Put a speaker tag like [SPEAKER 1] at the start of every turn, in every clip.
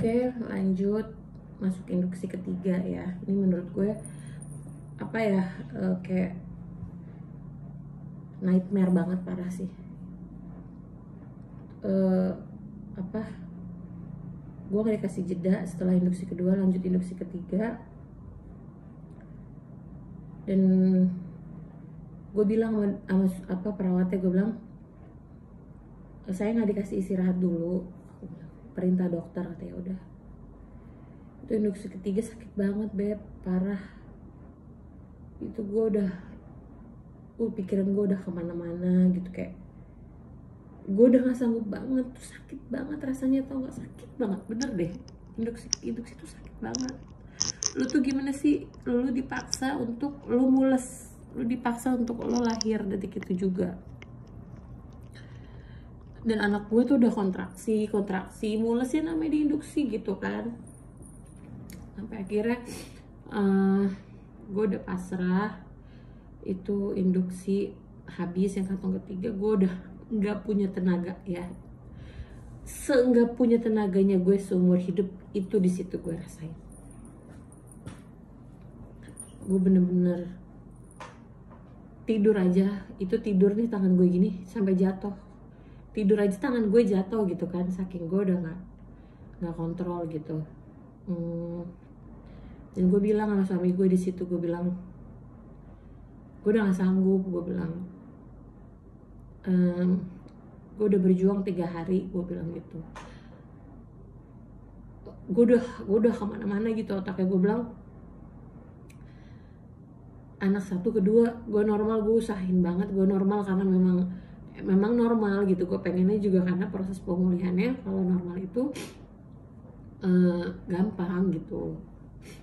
[SPEAKER 1] Oke, lanjut masuk induksi ketiga ya. Ini menurut gue apa ya, kayak nightmare banget, parah sih. Apa? Gue gak dikasih jeda setelah induksi kedua, lanjut induksi ketiga. Dan gue bilang sama perawatnya, gue bilang saya nggak dikasih istirahat dulu. Perintah dokter, katanya udah. Itu induksi ketiga sakit banget, Beb, parah. Itu gue udah pikiran gue udah kemana-mana gitu, kayak gue udah gak sanggup banget, tuh sakit banget rasanya, tau gak, sakit banget, bener deh. Induksi tuh sakit banget. Lu tuh gimana sih, lu dipaksa untuk lu mules, lu dipaksa untuk lu lahir detik itu juga. Dan anak gue tuh udah kontraksi mulesnya namanya di induksi gitu kan. Sampai akhirnya gue udah pasrah. Itu induksi habis yang kantong ketiga, gue udah nggak punya tenaga ya, nggak punya tenaganya gue seumur hidup. Itu di situ gue rasain, gue bener-bener tidur aja. Itu tidur nih, tangan gue gini sampai jatuh, tidur aja tangan gue jatuh gitu kan, saking gue udah nggak kontrol gitu. Dan gue bilang sama suami gue di situ, gue bilang gue udah gak sanggup. Gue bilang gue udah berjuang 3 hari, gue bilang gitu. Gue udah kemana-mana gitu otaknya. Gue bilang anak satu kedua gue normal, gue usahain banget gue normal, karena memang normal gitu. Gue pengennya juga karena proses pemulihannya kalau normal itu gampang gitu.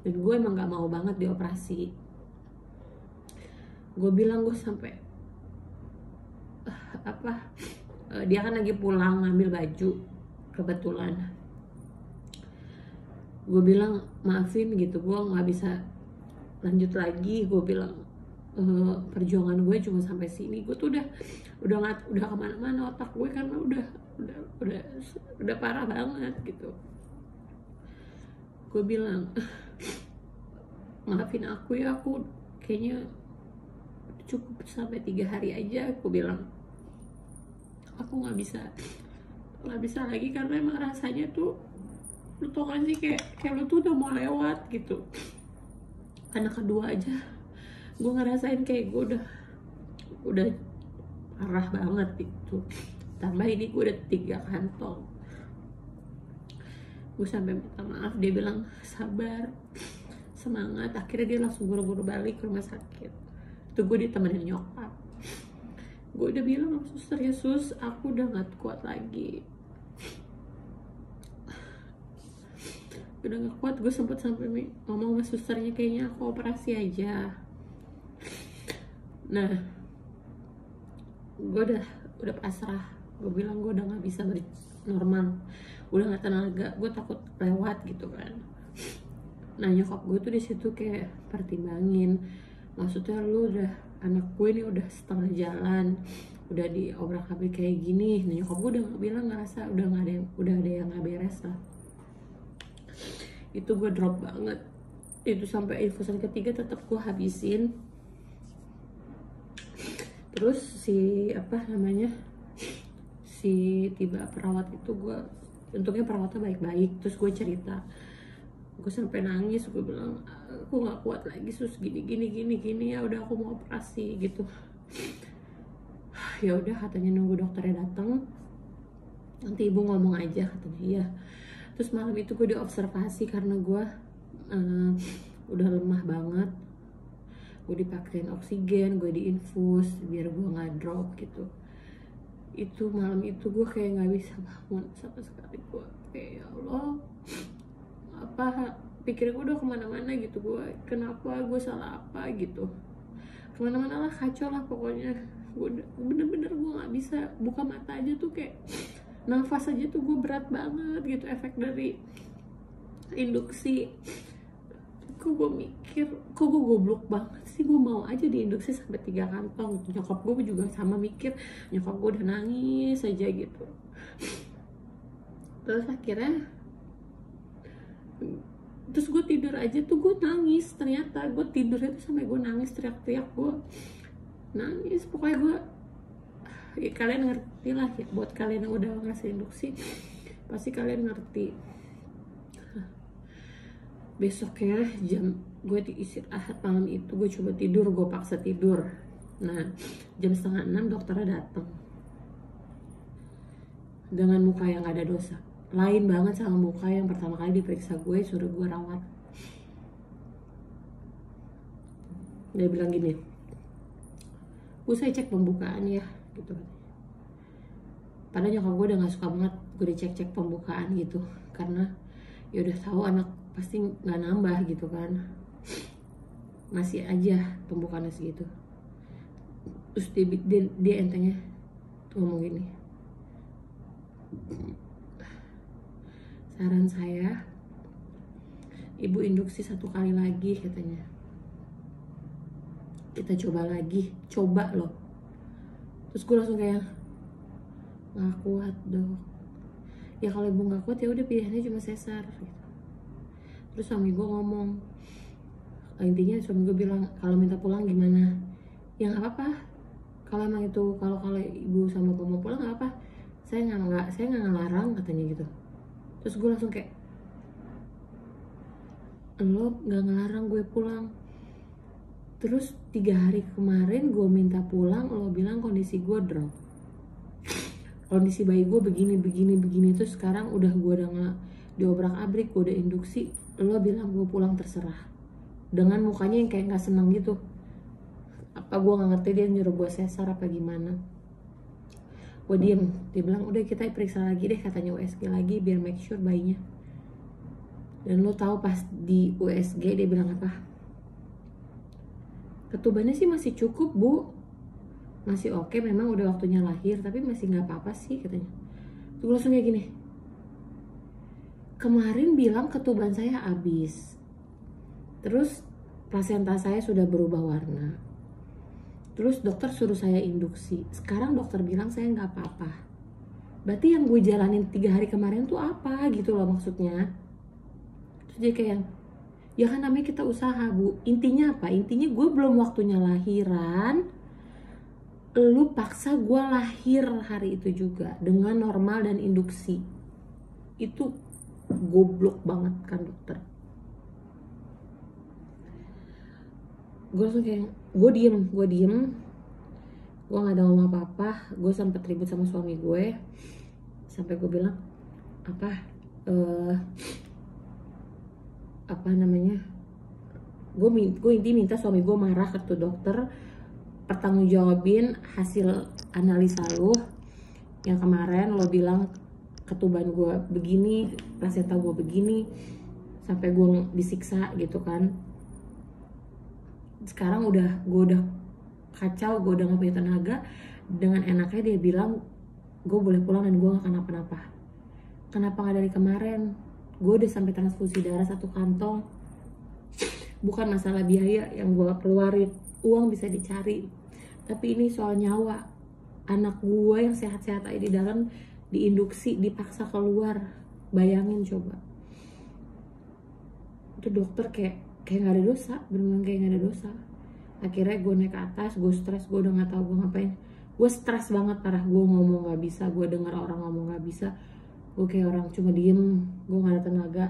[SPEAKER 1] Dan gue emang gak mau banget dioperasi. Gue bilang gue sampai dia kan lagi pulang ngambil baju kebetulan. Gue bilang maafin gitu, gue nggak bisa lanjut lagi. Gue bilang perjuangan gue cuma sampai sini. Gue tuh udah kemana-mana otak gue, karena udah parah banget gitu. Gue bilang maafin aku ya, aku kayaknya cukup sampai 3 hari aja. Aku bilang aku nggak bisa lagi, karena emang rasanya tuh, lu tau kan sih, kayak lu tuh udah mau lewat gitu. Anak kedua aja gue ngerasain kayak gue udah parah banget gitu. Tambah ini gue udah 3 kantong. Gue sampai minta maaf, dia bilang sabar, semangat. Akhirnya dia langsung buru-buru balik ke rumah sakit. Tuh gue ditemenin nyokap. Gue udah bilang sama suster, ya sus, aku udah gak kuat lagi, udah gak kuat. Gue sempet sampai ngomong sama susternya, kayaknya aku operasi aja. Nah, gue udah pasrah. Gue bilang gue udah gak bisa normal, udah gak tenaga, gue takut lewat gitu kan. Nah, nyokap gue tuh di situ kayak pertimbangin, maksudnya lu udah, anak gue ini udah setengah jalan, udah diobrak-abrik kayak gini. Nah, nyokap gue udah bilang ngerasa udah ada yang nggak beres lah. Itu gue drop banget. Itu sampai infusan ketiga tetap gue habisin. Terus si tiba perawat itu, gue untungnya perawatnya baik-baik. Terus gue cerita, gue sampai nangis. Gue bilang aku nggak kuat lagi sus, gini ya, udah aku mau operasi gitu. Ya udah, katanya nunggu dokternya datang, nanti ibu ngomong aja, katanya. Iya. Terus malam itu gue diobservasi karena gue udah lemah banget. Gue dipakein oksigen, gue diinfus biar gue nggak drop gitu. Itu malam itu gue kayak nggak bisa bangun sama sekali. Gue kayak, ya Allah, pikir gue udah kemana-mana gitu. Gue kenapa, gue salah apa gitu, kemana-mana lah, kacau lah pokoknya. Gue bener-bener gue nggak bisa buka mata aja tuh, kayak nafas aja tuh gue berat banget gitu, efek dari induksi. Gue mikir, kok gue goblok banget sih, gue mau aja diinduksi sampai 3 kantong. Nyokap gue juga sama mikir, nyokap gue udah nangis aja gitu. Terus akhirnya Terus gue tidur aja tuh gue nangis, ternyata gue tidur itu sampai gue nangis, teriak-teriak, gue nangis. Pokoknya gue, ya kalian ngerti lah ya, buat kalian yang udah ngasih induksi pasti kalian ngerti. Besoknya gue istirahat malam itu, gue coba tidur, gue paksa tidur. Nah, jam 5:30 dokternya datang dengan muka yang gak ada dosa, lain banget sama muka yang pertama kali diperiksa gue, suruh gue rawat. Dia bilang gini, saya cek pembukaan ya gitu. Padahal nyokap gue udah gak suka banget gue dicek-cek pembukaan gitu, karena ya udah tahu anak pasti nggak nambah gitu kan, masih aja pembukaannya segitu. Terus dia entengnya ngomong gini, saran saya ibu induksi 1 kali lagi katanya, kita coba lagi, coba loh. Terus gue langsung kayak nggak kuat dok, ya kalau ibu nggak kuat ya udah pilihannya cuma sesar gitu. Terus suami gue ngomong, intinya suami gue bilang kalau minta pulang gimana, ya nggak apa-apa, kalau emang itu kalau ibu sama gue mau pulang nggak apa, saya nggak ngelarang katanya gitu. Terus gue langsung kayak, lo nggak ngelarang gue pulang, terus 3 hari kemarin gue minta pulang lo bilang kondisi gue drop, kondisi bayi gue begini, terus sekarang udah gue nggak diobrak-abrik, gue udah induksi, lo bilang gue pulang terserah, dengan mukanya yang kayak nggak seneng gitu. Apa gue nggak ngerti dia nyuruh gue sesar apa gimana. Gue diem, dia bilang udah kita periksa lagi deh katanya, USG lagi biar make sure bayinya. Dan lo tahu pas di USG dia bilang apa, ketubannya sih masih cukup bu, masih oke, memang udah waktunya lahir tapi masih nggak apa-apa sih katanya. Gue langsung kayak gini, kemarin bilang ketuban saya habis, terus plasenta saya sudah berubah warna, terus dokter suruh saya induksi, sekarang dokter bilang saya nggak apa-apa, berarti yang gue jalanin 3 hari kemarin tuh apa gitu loh maksudnya. Terus dia kayak, ya kan namanya kita usaha bu, intinya apa, intinya gue belum waktunya lahiran, lu paksa gue lahir hari itu juga dengan normal dan induksi. Itu goblok banget kan dokter. Gue langsung kayak, gue diem, gue gak ada ngomong apa-apa. Gue sempet ribut sama suami gue, sampai gue bilang apa namanya, gue intinya minta suami gue marah ke tuh dokter, pertanggungjawabin hasil analisa lo yang kemarin lo bilang ketuban gue begini, plasenta gue begini, sampai gue disiksa gitu kan. Sekarang gue udah kacau, gue udah gak punya tenaga. Dengan enaknya dia bilang gue boleh pulang dan gue gak kenapa-napa. Kenapa gak dari kemarin? Gue udah sampai transfusi darah 1 kantong. Bukan masalah biaya yang gue keluarin, uang bisa dicari, tapi ini soal nyawa. Anak gue yang sehat-sehat aja di dalam diinduksi, dipaksa keluar. Bayangin coba. Itu dokter kayak gak ada dosa, bener-bener kayak gak ada dosa. Akhirnya gue naik ke atas, gue stres, gue udah gak tahu gue ngapain. Gue stres banget parah, gue ngomong gak bisa, gue dengar orang ngomong gak bisa. Gue kayak orang cuma diem, gue gak ada tenaga.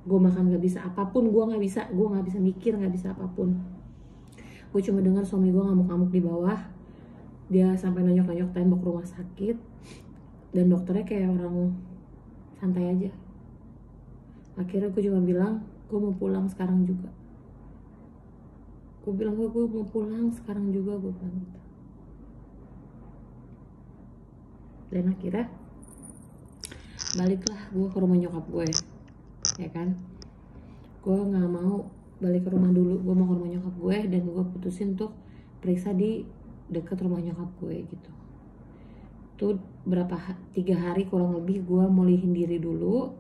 [SPEAKER 1] Gue makan gak bisa, apapun gue gak bisa mikir, gak bisa apapun. Gue cuma dengar suami gue ngamuk-ngamuk di bawah, dia sampai nonyok-nonyok tembok rumah sakit, dan dokternya kayak orang santai aja. Akhirnya gue cuma bilang, gue mau pulang sekarang juga. Gue bilang gue mau pulang sekarang juga, gue bilang gitu. Dan akhirnya baliklah gue ke rumah nyokap gue, ya kan. Gue nggak mau balik ke rumah dulu, gue mau ke rumah nyokap gue, dan gue putusin untuk periksa di dekat rumah nyokap gue gitu. Tuh 3 hari kurang lebih gue mulihin diri dulu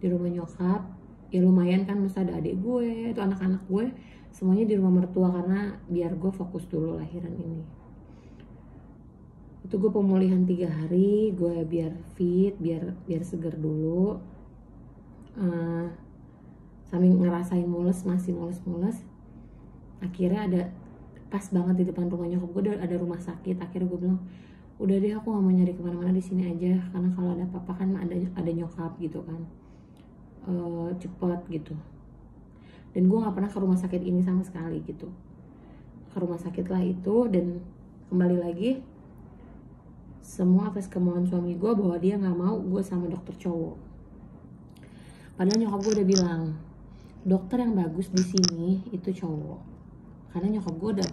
[SPEAKER 1] di rumah nyokap. Ya lumayan kan, masa ada adik gue, itu anak-anak gue semuanya di rumah mertua, karena biar gue fokus dulu lahiran ini. Itu gue pemulihan 3 hari, gue biar fit, biar seger dulu. sambil ngerasain mules, masih mules, akhirnya ada pas banget di depan rumah nyokap gue ada rumah sakit. Akhirnya gue bilang udah deh, aku nggak mau nyari kemana-mana, di sini aja, karena kalau ada apa-apa kan ada nyokap gitu kan, cepet gitu. Dan gue nggak pernah ke rumah sakit ini sama sekali gitu. Ke rumah sakit lah itu, dan kembali lagi semua atas kemauan suami gue bahwa dia nggak mau gue sama dokter cowok. Padahal nyokap gue udah bilang dokter yang bagus di sini itu cowok, karena nyokap gue udah